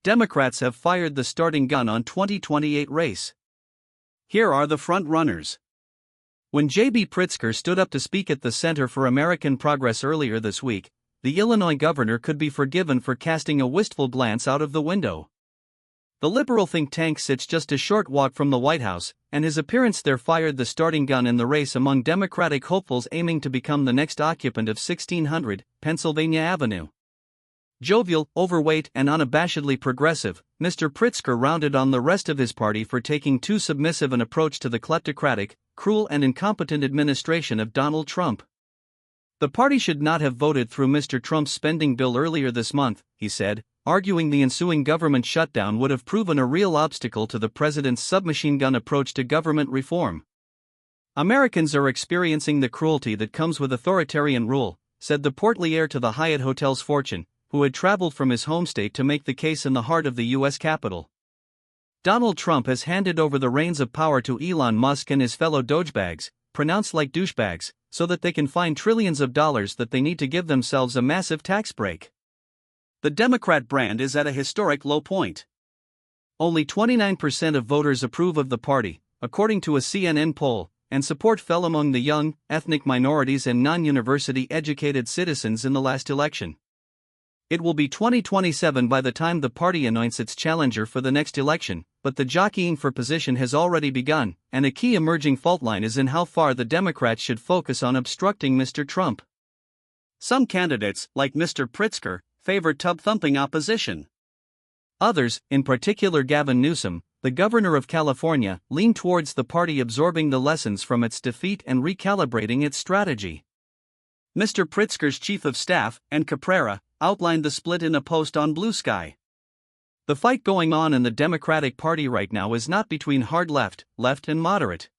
Democrats have fired the starting gun on 2028 race. Here are the frontrunners. When J.B. Pritzker stood up to speak at the Center for American Progress earlier this week, the Illinois governor could be forgiven for casting a wistful glance out of the window. The liberal think tank sits just a short walk from the White House, and his appearance there fired the starting gun in the race among Democratic hopefuls aiming to become the next occupant of 1600 Pennsylvania Avenue. Jovial, overweight, and unabashedly progressive, Mr. Pritzker rounded on the rest of his party for taking too submissive an approach to the kleptocratic, cruel, and incompetent administration of Donald Trump. The party should not have voted through Mr. Trump's spending bill earlier this month, he said, arguing the ensuing government shutdown would have proven a real obstacle to the president's submachine gun approach to government reform. Americans are experiencing the cruelty that comes with authoritarian rule, said the portly heir to the Hyatt Hotel's fortune, who had traveled from his home state to make the case in the heart of the U.S. Capitol. Donald Trump has handed over the reins of power to Elon Musk and his fellow dogebags, pronounced like douchebags, so that they can find trillions of dollars that they need to give themselves a massive tax break. The Democrat brand is at a historic low point. Only 29% of voters approve of the party, according to a CNN poll, and support fell among the young, ethnic minorities and non-university educated citizens in the last election. It will be 2027 by the time the party anoints its challenger for the next election, but the jockeying for position has already begun, and a key emerging fault line is in how far the Democrats should focus on obstructing Mr. Trump. Some candidates, like Mr. Pritzker, favor tub-thumping opposition. Others, in particular Gavin Newsom, the governor of California, lean towards the party absorbing the lessons from its defeat and recalibrating its strategy. Mr. Pritzker's chief of staff, and Caprara, outlined the split in a post on Blue Sky. The fight going on in the Democratic Party right now is not between hard left, left and moderate.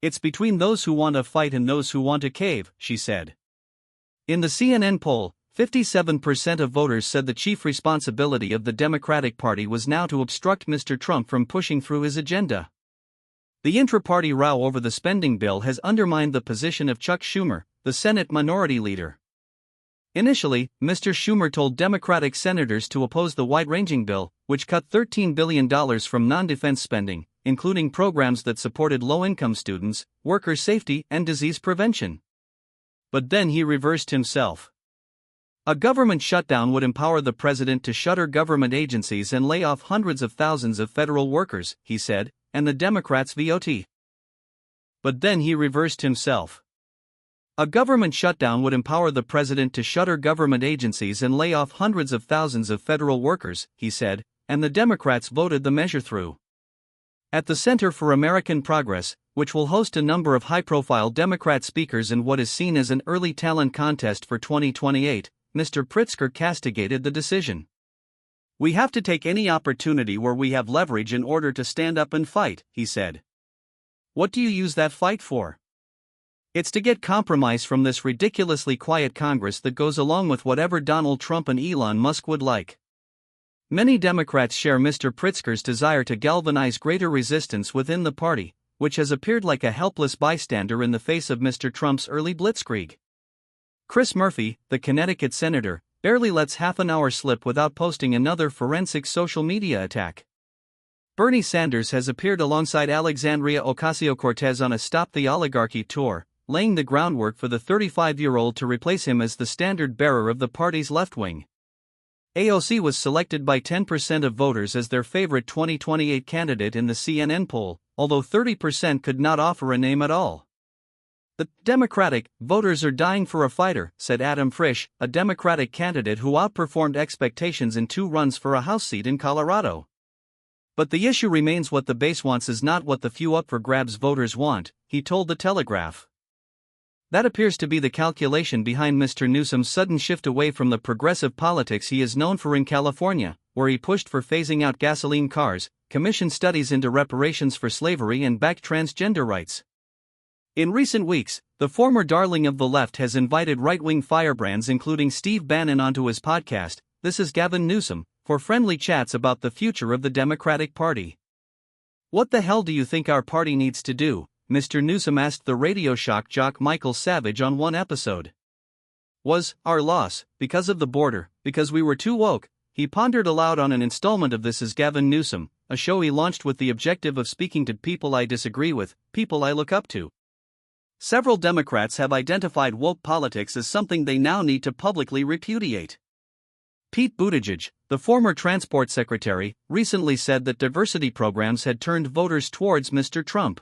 It's between those who want to fight and those who want to cave, she said. In the CNN poll, 57% of voters said the chief responsibility of the Democratic Party was now to obstruct Mr. Trump from pushing through his agenda. The intra-party row over the spending bill has undermined the position of Chuck Schumer, the Senate Minority Leader. Initially, Mr. Schumer told Democratic senators to oppose the wide-ranging bill, which cut $13 billion from non-defense spending, including programs that supported low-income students, worker safety, and disease prevention. But then he reversed himself. A government shutdown would empower the president to shutter government agencies and lay off hundreds of thousands of federal workers, he said, and the Democrats voted. But then he reversed himself. A government shutdown would empower the president to shutter government agencies and lay off hundreds of thousands of federal workers, he said, and the Democrats voted the measure through. At the Center for American Progress, which will host a number of high-profile Democrat speakers in what is seen as an early talent contest for 2028, Mr. Pritzker castigated the decision. "We have to take any opportunity where we have leverage in order to stand up and fight," he said. "What do you use that fight for? It's to get compromise from this ridiculously quiet Congress that goes along with whatever Donald Trump and Elon Musk would like." Many Democrats share Mr. Pritzker's desire to galvanize greater resistance within the party, which has appeared like a helpless bystander in the face of Mr. Trump's early blitzkrieg. Chris Murphy, the Connecticut senator, barely lets half an hour slip without posting another forensic social media attack. Bernie Sanders has appeared alongside Alexandria Ocasio-Cortez on a Stop the Oligarchy tour, laying the groundwork for the 35-year-old to replace him as the standard-bearer of the party's left wing. AOC was selected by 10% of voters as their favorite 2028 candidate in the CNN poll, although 30% could not offer a name at all. "The Democratic voters are dying for a fighter," said Adam Frisch, a Democratic candidate who outperformed expectations in 2 runs for a House seat in Colorado. "But the issue remains what the base wants is not what the few up-for-grabs voters want," he told The Telegraph. That appears to be the calculation behind Mr. Newsom's sudden shift away from the progressive politics he is known for in California, where he pushed for phasing out gasoline cars, commissioned studies into reparations for slavery and backed transgender rights. In recent weeks, the former darling of the left has invited right-wing firebrands including Steve Bannon onto his podcast, This is Gavin Newsom, for friendly chats about the future of the Democratic Party. "What the hell do you think our party needs to do?" Mr. Newsom asked the Radio Shock jock Michael Savage on one episode. "Was our loss because of the border, because we were too woke?" he pondered aloud on an installment of This Is Gavin Newsom, a show he launched with the objective of speaking to people I disagree with, people I look up to. Several Democrats have identified woke politics as something they now need to publicly repudiate. Pete Buttigieg, the former transport secretary, recently said that diversity programs had turned voters towards Mr. Trump.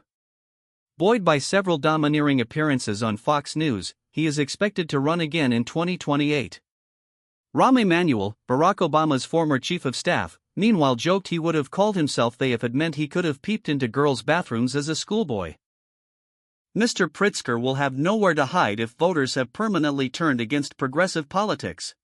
Buoyed by several domineering appearances on Fox News, he is expected to run again in 2028. Rahm Emanuel, Barack Obama's former chief of staff, meanwhile joked he would have called himself they if it meant he could have peeped into girls' bathrooms as a schoolboy. Mr. Pritzker will have nowhere to hide if voters have permanently turned against progressive politics.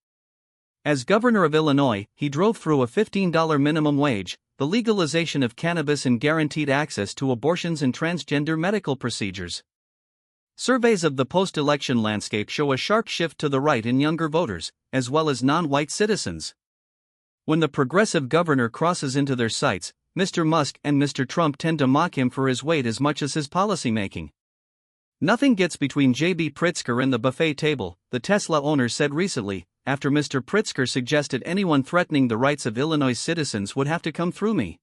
As governor of Illinois, he drove through a $15 minimum wage, the legalization of cannabis, and guaranteed access to abortions and transgender medical procedures. Surveys of the post-election landscape show a sharp shift to the right in younger voters, as well as non-white citizens. When the progressive governor crosses into their sights, Mr. Musk and Mr. Trump tend to mock him for his weight as much as his policymaking. Nothing gets between J.B. Pritzker and the buffet table, the Tesla owner said recently, after Mr. Pritzker suggested anyone threatening the rights of Illinois citizens would have to come through me.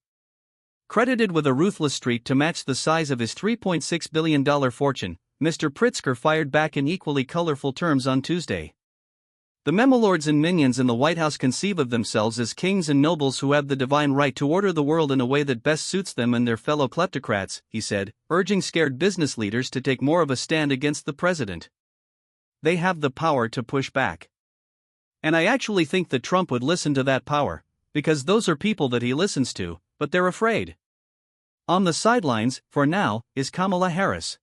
Credited with a ruthless streak to match the size of his $3.6 billion fortune, Mr. Pritzker fired back in equally colorful terms on Tuesday. The memolords and minions in the White House conceive of themselves as kings and nobles who have the divine right to order the world in a way that best suits them and their fellow kleptocrats, he said, urging scared business leaders to take more of a stand against the president. They have the power to push back. And I actually think that Trump would listen to that power, because those are people that he listens to, but they're afraid. On the sidelines, for now, is Kamala Harris.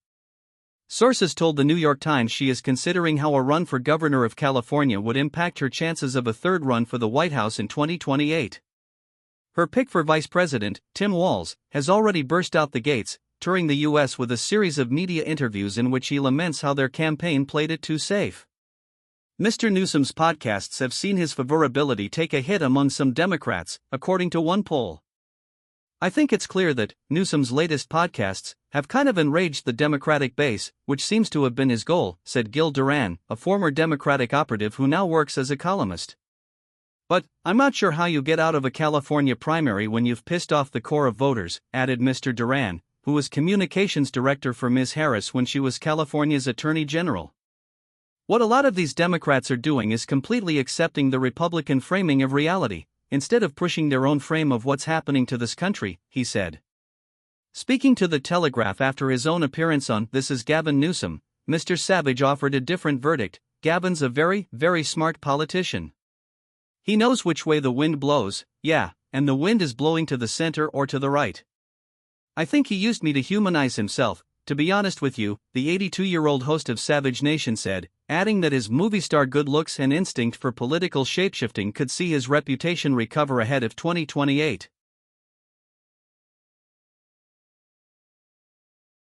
Sources told the New York Times she is considering how a run for governor of California would impact her chances of a third run for the White House in 2028. Her pick for vice president, Tim Walz, has already burst out the gates, touring the U.S. with a series of media interviews in which he laments how their campaign played it too safe. Mr. Newsom's podcasts have seen his favorability take a hit among some Democrats, according to one poll. I think it's clear that Newsom's latest podcasts have kind of enraged the Democratic base, which seems to have been his goal, said Gil Duran, a former Democratic operative who now works as a columnist. But I'm not sure how you get out of a California primary when you've pissed off the core of voters, added Mr. Duran, who was communications director for Ms. Harris when she was California's Attorney General. What a lot of these Democrats are doing is completely accepting the Republican framing of reality, instead of pushing their own frame of what's happening to this country, he said. Speaking to The Telegraph after his own appearance on This Is Gavin Newsom, Mr. Savage offered a different verdict. Gavin's a very, very smart politician. He knows which way the wind blows, yeah, and the wind is blowing to the center or to the right. I think he used me to humanize himself, to be honest with you, the 82-year-old host of Savage Nation said, adding that his movie star good looks and instinct for political shapeshifting could see his reputation recover ahead of 2028.